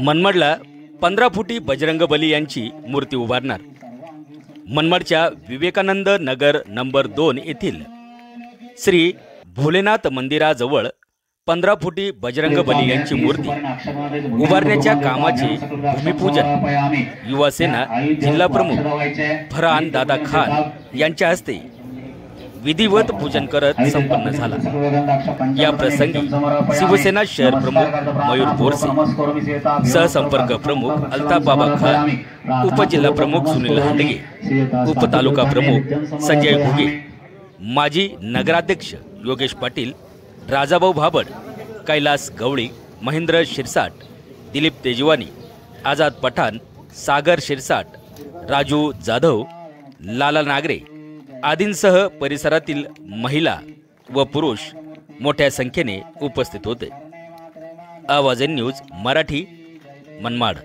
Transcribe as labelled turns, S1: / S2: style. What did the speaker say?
S1: मनमाडला 15 फुटी बजरंगबली यांची मूर्ती उभारणार। मनमाडच्या विवेकानंद नगर नंबर 2 येथील श्री भोलेनाथ मंदिराजवळ 15 फुटी बजरंगबली यांची मूर्ती उभारण्याच्या कामाचे भूमिपूजन युवासेना जिल्हा प्रमुख फरहान दादा खान यांच्या हस्ते विधिवत पूजन करत संपन्न झाला। या प्रसंगी शिवसेना शहर प्रमुख मयूर बोरसे, सहसंपर्क प्रमुख अल्ताफ बाबा खान, उपजिल्हा प्रमुख सुनील हंडगे, उपतालुका प्रमुख संजय घुगे, माजी नगराध्यक्ष योगेश पाटील, राजाभाऊ भाबड, कैलास गवळी, महेंद्र शिरसाट, दिलीप तेजवानी, आझाद पठाण, सागर शिरसाट, राजू जाधव, लाला नागरे आदींसह परिसरातील महिला व पुरुष मोठ्या संख्येने उपस्थित होते। आवाज न्यूज मराठी, मनमाड।